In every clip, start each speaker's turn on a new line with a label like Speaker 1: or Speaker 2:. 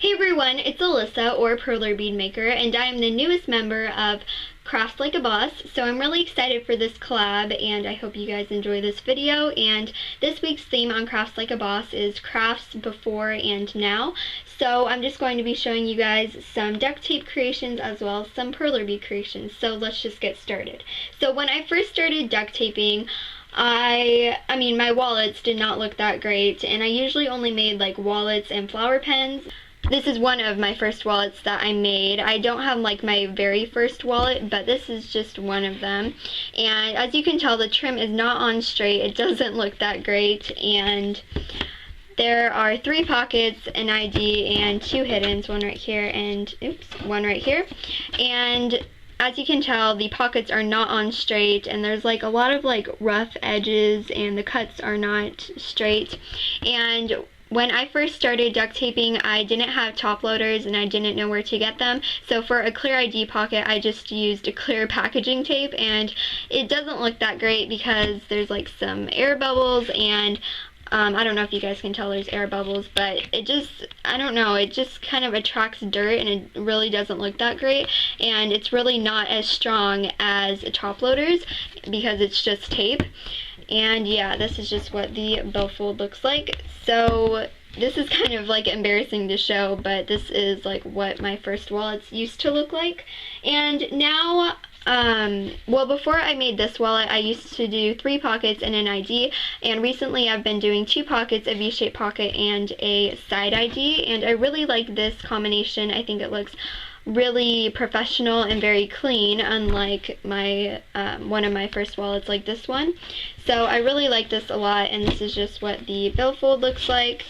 Speaker 1: Hey everyone, it's Alyssa, or Perlerbeadmaker, and I am the newest member of CraftsLikeABoss, so I'm really excited for this collab, and I hope you guys enjoy this video. And this week's theme on CraftsLikeABoss is crafts before and now, so I'm just going to be showing you guys some duct tape creations as well as some Perlerbead creations, so let's just get started. So when I first started duct taping, I mean my wallets did not look that great, and I usually only made like wallets and flower pens. This is one of my first wallets that I made. I don't have like my very first wallet, but this is just one of them. And as you can tell, the trim is not on straight. It doesn't look that great. And there are 3 pockets, an ID, and 2 hiddens, one right here and, one right here. And as you can tell, the pockets are not on straight, and there's like a lot of like rough edges, and the cuts are not straight. And when I first started duct taping, I didn't have top loaders and I didn't know where to get them. So for a clear ID pocket, I just used a clear packaging tape, and it doesn't look that great because there's like some air bubbles, and I don't know if you guys can tell there's air bubbles, but it just, I don't know, it just kind of attracts dirt, and it really doesn't look that great. And it's really not as strong as top loaders because it's just tape. And yeah, this is just what the billfold looks like. So this is kind of like embarrassing to show, but this is like what my first wallets used to look like. And now, well, before I made this wallet, I used to do 3 pockets and an ID, and recently I've been doing 2 pockets, a V-shaped pocket, and a side ID, and I really like this combination. I think it looks really professional and very clean, unlike my one of my first wallets like this one. So I really like this a lot, and this is just what the billfold looks like.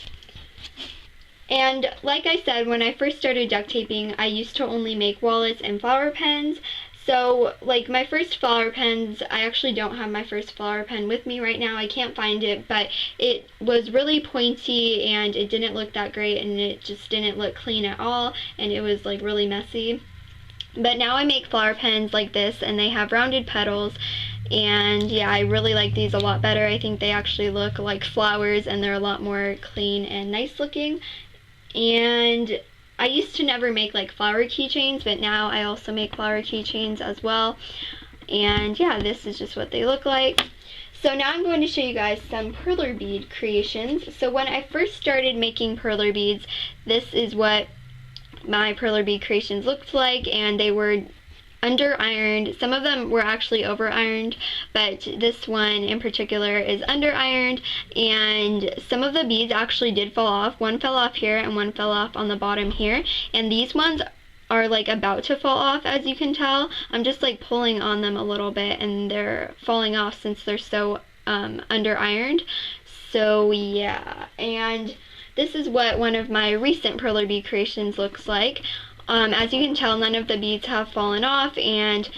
Speaker 1: And like I said, when I first started duct taping, I used to only make wallets and flower pens. So, like, my first flower pens, I actually don't have my first flower pen with me right now. I can't find it, but it was really pointy, and it didn't look that great, and it just didn't look clean at all, and it was, like, really messy. But now I make flower pens like this, and they have rounded petals, and yeah, I really like these a lot better. I think they actually look like flowers, and they're a lot more clean and nice looking. And I used to never make like flower keychains, but now I also make flower keychains as well. And yeah, this is just what they look like. So now I'm going to show you guys some perler bead creations. So when I first started making perler beads, this is what my perler bead creations looked like, and they were under ironed. Some of them were actually over ironed, but this one in particular is under ironed, and some of the beads actually did fall off. One fell off here and one fell off on the bottom here, and these ones are like about to fall off, as you can tell. I'm just like pulling on them a little bit, and they're falling off since they're so under ironed. So yeah, and this is what one of my recent perler bead creations looks like. As you can tell, none of the beads have fallen off, and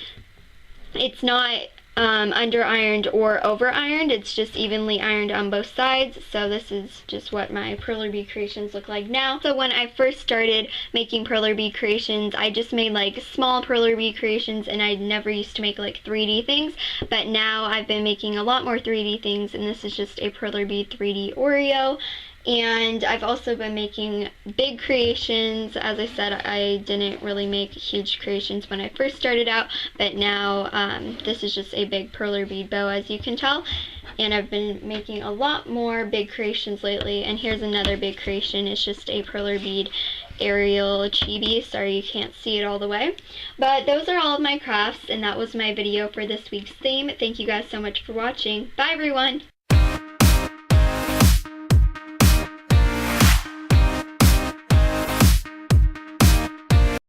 Speaker 1: it's not under ironed or over ironed. It's just evenly ironed on both sides. So this is just what my perler bead creations look like now. So when I first started making perler bead creations, I just made like small perler bead creations, and I never used to make like 3D things. But now I've been making a lot more 3D things, and this is just a perler bead 3D Oreo. And I've also been making big creations. As I said, I didn't really make huge creations when I first started out, but now this is just a big perler bead bow, as you can tell. And I've been making a lot more big creations lately, and here's another big creation. It's just a perler bead aerial chibi. Sorry you can't see it all the way. But those are all of my crafts, and that was my video for this week's theme. Thank you guys so much for watching. Bye everyone!